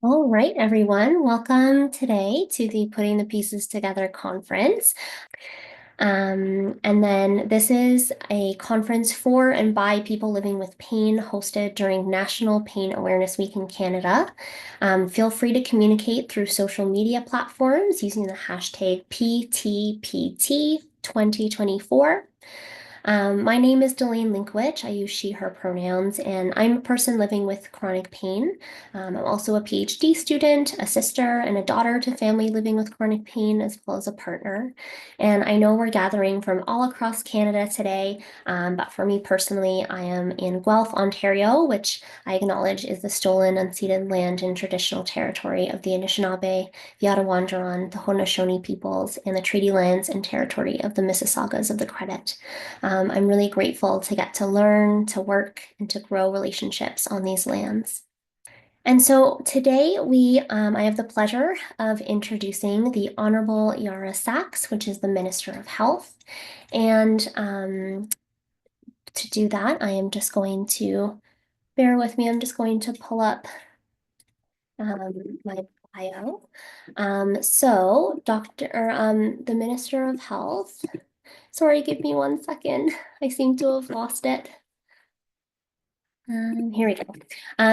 All right, everyone. Welcome today to the Putting the Pieces Together conference. And then this is a conference for and by people living with pain hosted during National Pain Awareness Week in Canada. Feel free to communicate through social media platforms using the hashtag PTPT2024. My name is Delane Linkwich. I use she, her pronouns, and I'm a person living with chronic pain. I'm also a PhD student, a sister, and a daughter to family living with chronic pain, as well as a partner. And I know we're gathering from all across Canada today, but for me personally, I am in Guelph, Ontario, which I acknowledge is the stolen, unceded land and traditional territory of the Anishinaabe, the Ottawandaron, the Haudenosaunee peoples, and the treaty lands and territory of the Mississaugas of the Credit. I'm really grateful to get to learn, to work, and to grow relationships on these lands. And so today I have the pleasure of introducing the Honourable Ya'ara Saks, which is the Minister of Health. And to do that, I am just going to, bear with me, I'm just going to pull up my bio. The Minister of Health, sorry, give me 1 second. I seem to have lost it. Here we go.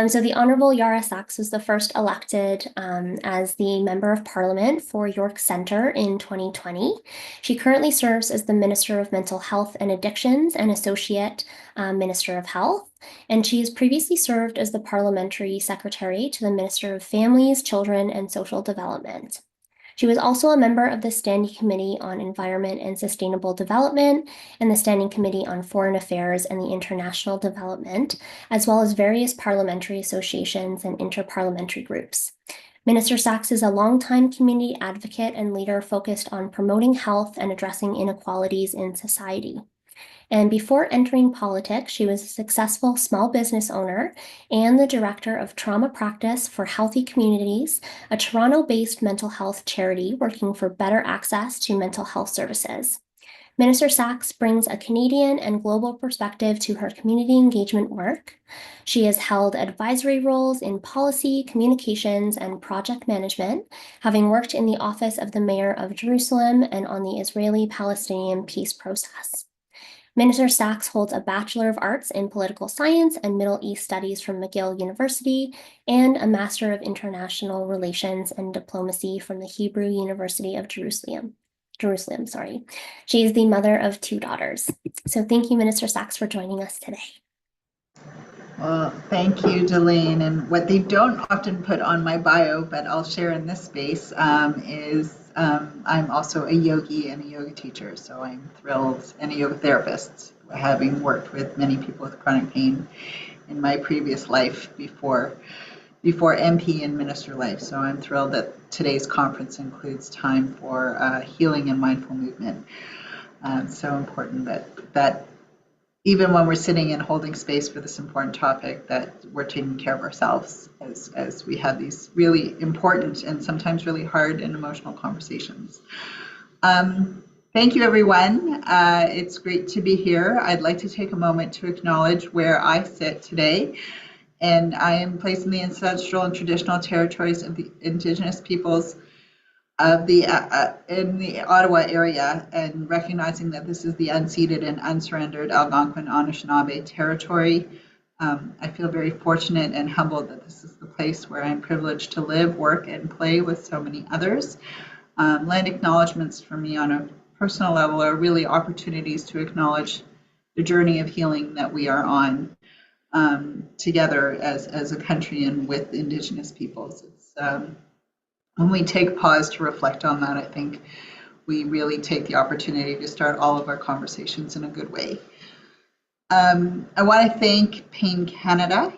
So the Honourable Ya'ara Saks was the first elected as the Member of Parliament for York Centre in 2020. She currently serves as the Minister of Mental Health and Addictions and Associate Minister of Health. And she has previously served as the Parliamentary Secretary to the Minister of Families, Children and Social Development. She was also a member of the Standing Committee on Environment and Sustainable Development and the Standing Committee on Foreign Affairs and the International Development, as well as various parliamentary associations and interparliamentary groups. Minister Saks is a longtime community advocate and leader focused on promoting health and addressing inequalities in society. And before entering politics, she was a successful small business owner and the director of trauma practice for Healthy Communities, a Toronto-based mental health charity working for better access to mental health services. Minister Saks brings a Canadian and global perspective to her community engagement work. She has held advisory roles in policy, communications, and project management, having worked in the office of the Mayor of Jerusalem and on the Israeli-Palestinian peace process. Minister Saks holds a Bachelor of Arts in Political Science and Middle East Studies from McGill University and a Master of International Relations and Diplomacy from the Hebrew University of Jerusalem. She is the mother of 2 daughters. So thank you, Minister Saks, for joining us today. Well, thank you, Delane. And what they don't often put on my bio, but I'll share in this space, is I'm also a yogi and a yoga teacher. So I'm thrilled, and a yoga therapist, having worked with many people with chronic pain in my previous life before MP and minister life. So I'm thrilled that today's conference includes time for healing and mindful movement. So important that even when we're sitting and holding space for this important topic, that we're taking care of ourselves as we have these really important and sometimes really hard and emotional conversations. Thank you, everyone. It's great to be here. I'd like to take a moment to acknowledge where I sit today. And I am placed in the ancestral and traditional territories of the Indigenous peoples of the in the Ottawa area, and recognizing that this is the unceded and unsurrendered Algonquin Anishinaabe territory. I feel very fortunate and humbled that this is the place where I'm privileged to live, work, and play with so many others. Land acknowledgements for me on a personal level are really opportunities to acknowledge the journey of healing that we are on together as a country and with Indigenous peoples. It's when we take pause to reflect on that, I think we really take the opportunity to start all of our conversations in a good way. I want to thank Pain Canada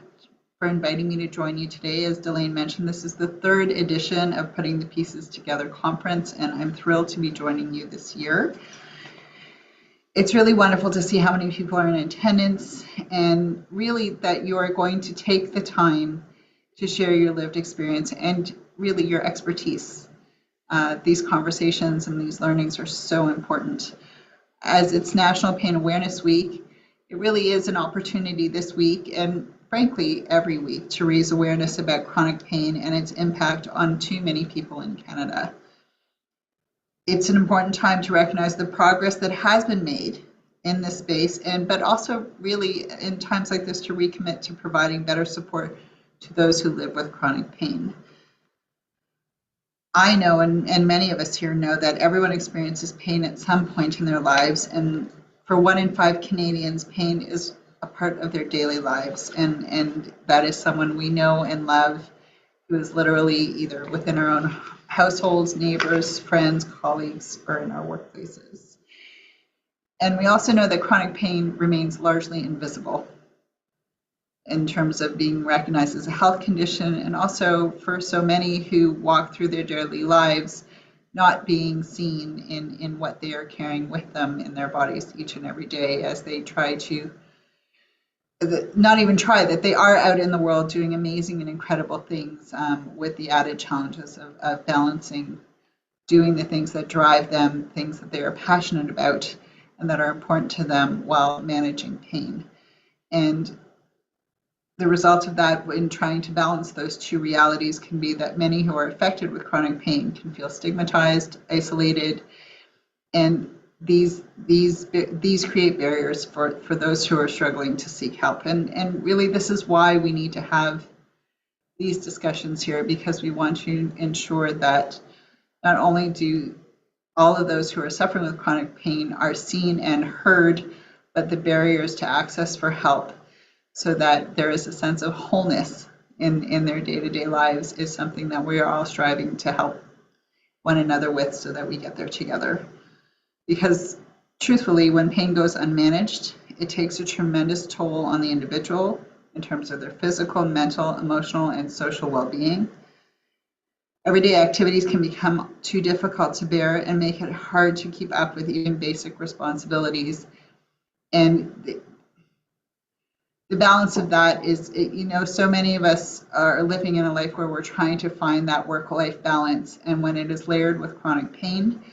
for inviting me to join you today. As Delane mentioned, this is the 3rd edition of Putting the Pieces Together conference, and I'm thrilled to be joining you this year. It's really wonderful to see how many people are in attendance, and really that you are going to take the time to share your lived experience and really your expertise. These conversations and these learnings are so important. As it's National Pain Awareness Week, it really is an opportunity this week and frankly, every week to raise awareness about chronic pain and its impact on too many people in Canada. It's an important time to recognize the progress that has been made in this space, but also really in times like this to recommit to providing better support to those who live with chronic pain. I know, and many of us here know, that everyone experiences pain at some point in their lives, and for 1 in 5 Canadians, pain is a part of their daily lives, and that is someone we know and love who is literally either within our own households, neighbors, friends, colleagues, or in our workplaces. And we also know that chronic pain remains largely invisible in terms of being recognized as a health condition, and also for so many who walk through their daily lives not being seen in what they are carrying with them in their bodies each and every day as they try to, not even try, that they are out in the world doing amazing and incredible things with the added challenges of balancing doing the things that drive them, things that they are passionate about and that are important to them while managing pain. And the result of that in trying to balance those two realities can be that many who are affected with chronic pain can feel stigmatized, isolated, and these create barriers for those who are struggling to seek help. And really, this is why we need to have these discussions here, because we want to ensure that not only do all of those who are suffering with chronic pain are seen and heard, but the barriers to access for help so that there is a sense of wholeness in their day-to-day lives is something that we are all striving to help one another with so that we get there together. Because truthfully, when pain goes unmanaged, it takes a tremendous toll on the individual in terms of their physical, mental, emotional, and social well-being. Everyday activities can become too difficult to bear and make it hard to keep up with even basic responsibilities. And the balance of that is, so many of us are living in a life where we're trying to find that work-life balance. And when it is layered with chronic pain,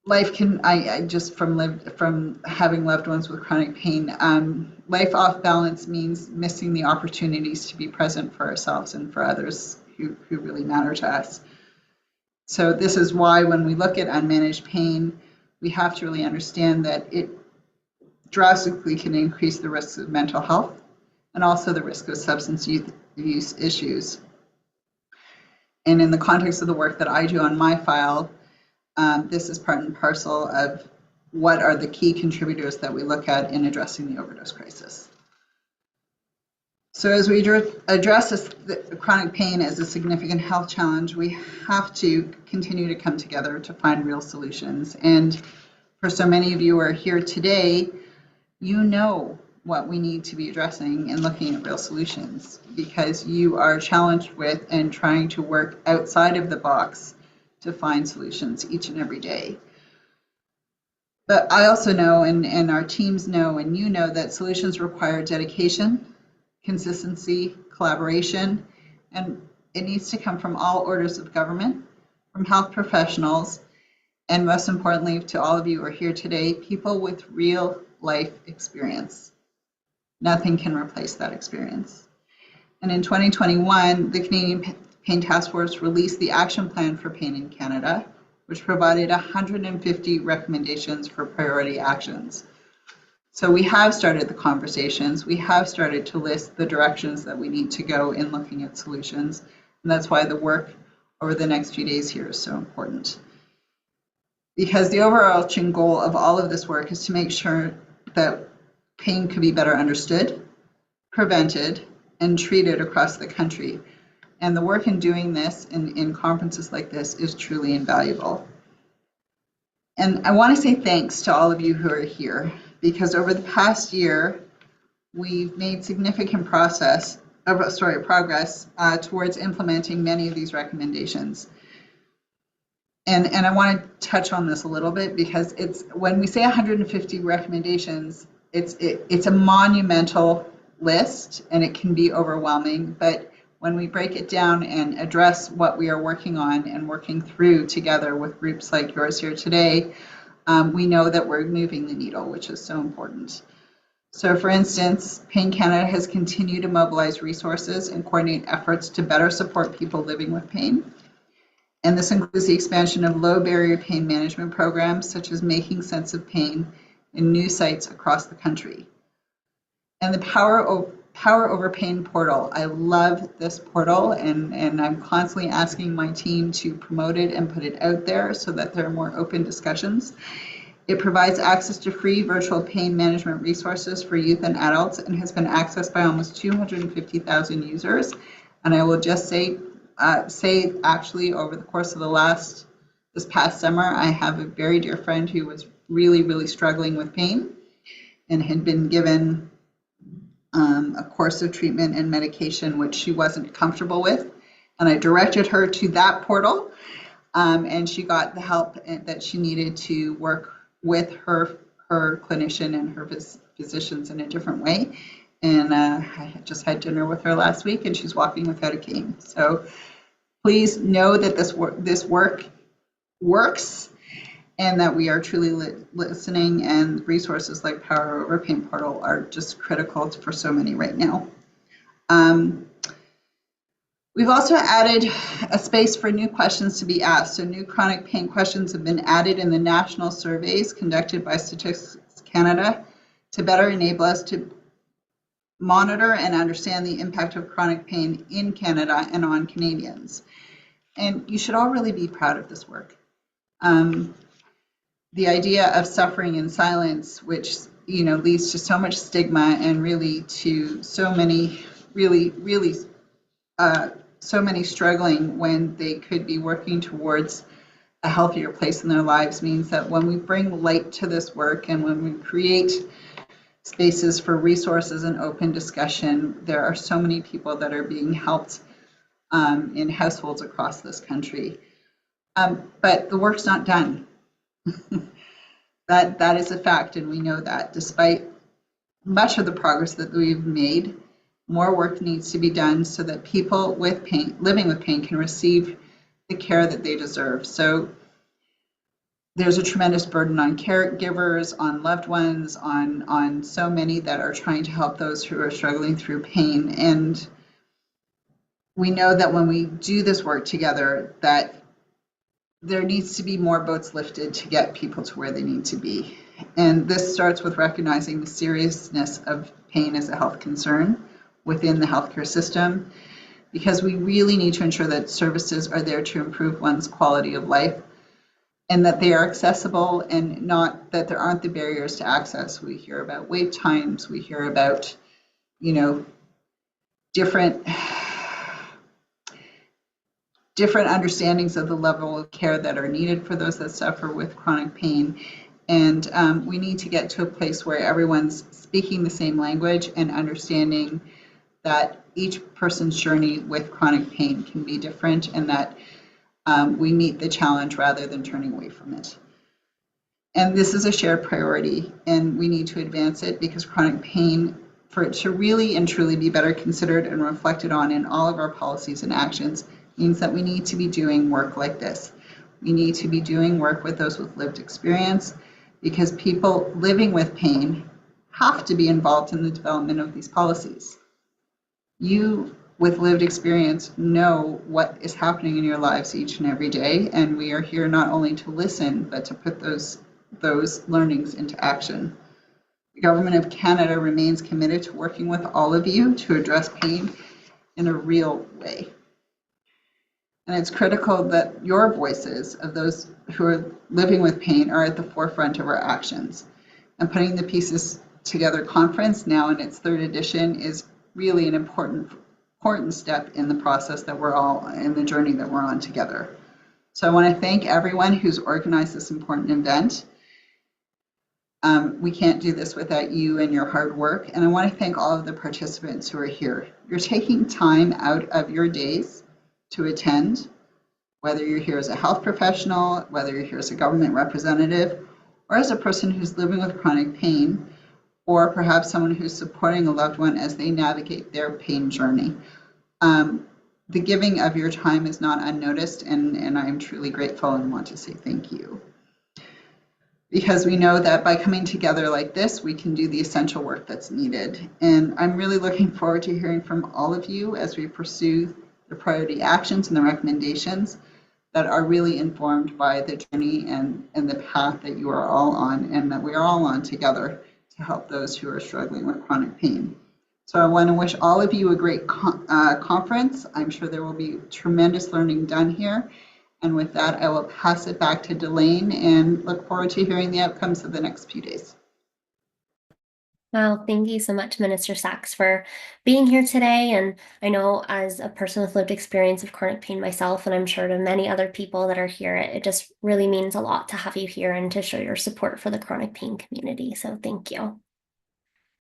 life can, I just from having loved ones with chronic pain, life off balance means missing the opportunities to be present for ourselves and for others who really matter to us. So this is why when we look at unmanaged pain, we have to really understand that it drastically can increase the risks of mental health and also the risk of substance use issues. And in the context of the work that I do on my file, this is part and parcel of what are the key contributors that we look at in addressing the overdose crisis. So as we address the chronic pain as a significant health challenge, we have to continue to come together to find real solutions. And for so many of you who are here today, you know what we need to be addressing and looking at real solutions, because you are challenged with and trying to work outside of the box to find solutions each and every day. But I also know, and our teams know, and you know, that solutions require dedication, consistency, collaboration, and it needs to come from all orders of government, from health professionals, and most importantly, to all of you who are here today, people with real life experience. Nothing can replace that experience. And in 2021, the Canadian Pain Task Force released the Action Plan for Pain in Canada, which provided 150 recommendations for priority actions. So we have started the conversations. We have started to list the directions that we need to go in looking at solutions. And that's why the work over the next few days here is so important. Because the overarching goal of all of this work is to make sure that pain could be better understood, prevented, and treated across the country. And the work in doing this in conferences like this is truly invaluable. And I want to say thanks to all of you who are here, because over the past year, we've made significant progress towards implementing many of these recommendations. And I want to touch on this a little bit, because it's, when we say 150 recommendations, it's a monumental list and it can be overwhelming. But when we break it down and address what we are working on and working through together with groups like yours here today, we know that we're moving the needle, which is so important. So for instance, Pain Canada has continued to mobilize resources and coordinate efforts to better support people living with pain. And this includes the expansion of low barrier pain management programs, such as Making Sense of Pain, in new sites across the country. And the Power Over Pain portal. I love this portal, and I'm constantly asking my team to promote it and put it out there so that there are more open discussions. It provides access to free virtual pain management resources for youth and adults and has been accessed by almost 250,000 users. And I will just say actually over the course of this past summer, I have a very dear friend who was really, really struggling with pain and had been given a course of treatment and medication which she wasn't comfortable with. And I directed her to that portal, and she got the help that she needed to work with her clinician and her physicians in a different way. And I just had dinner with her last week, and she's walking without a cane. So please know that this work works, and that we are truly listening, and resources like Power Over Pain portal are just critical for so many right now. We've also added a space for new questions to be asked. So new chronic pain questions have been added in the national surveys conducted by Statistics Canada to better enable us to monitor and understand the impact of chronic pain in Canada and on Canadians. And you should all really be proud of this work. The idea of suffering in silence, which leads to so much stigma and really to so many so many struggling when they could be working towards a healthier place in their lives, means that when we bring light to this work and when we create spaces for resources and open discussion, there are so many people that are being helped in households across this country. But the work's not done. That is a fact, and we know that. Despite much of the progress that we've made, more work needs to be done so that people with pain, living with pain, can receive the care that they deserve. So there's a tremendous burden on caregivers, on loved ones, on so many that are trying to help those who are struggling through pain. And we know that when we do this work together, that there needs to be more boats lifted to get people to where they need to be. And this starts with recognizing the seriousness of pain as a health concern within the healthcare system, because we really need to ensure that services are there to improve one's quality of life and that they are accessible, and not that there aren't the barriers to access. We hear about wait times, we hear about, different understandings of the level of care that are needed for those that suffer with chronic pain. And we need to get to a place where everyone's speaking the same language and understanding that each person's journey with chronic pain can be different, and that we meet the challenge rather than turning away from it. And this is a shared priority, and we need to advance it, because chronic pain, for it to really and truly be better considered and reflected on in all of our policies and actions, means that we need to be doing work like this. We need to be doing work with those with lived experience, because people living with pain have to be involved in the development of these policies. You with lived experience know what is happening in your lives each and every day, and we are here not only to listen, but to put those learnings into action. The Government of Canada remains committed to working with all of you to address pain in a real way. And it's critical that your voices of those who are living with pain are at the forefront of our actions. And putting the Pieces Together conference, now in its 3rd edition, is really an important step in the process that we're all in, the journey that we're on together. So I want to thank everyone who's organized this important event. We can't do this without you and your hard work. And I want to thank all of the participants who are here. You're taking time out of your days to attend, whether you're here as a health professional, whether you're here as a government representative, or as a person who's living with chronic pain, or perhaps someone who's supporting a loved one as they navigate their pain journey. The giving of your time is not unnoticed, and I am truly grateful and want to say thank you. because we know that by coming together like this, we can do the essential work that's needed. And I'm really looking forward to hearing from all of you as we pursue the priority actions and the recommendations that are really informed by the journey and the path that you are all on and that we are all on together to help those who are struggling with chronic pain. So I want to wish all of you a great conference. I'm sure there will be tremendous learning done here. And with that, I will pass it back to Delane and look forward to hearing the outcomes of the next few days. Well, thank you so much, Minister Saks, for being here today. And I know as a person with lived experience of chronic pain myself, and I'm sure to many other people that are here, it just really means a lot to have you here and to show your support for the chronic pain community. So thank you.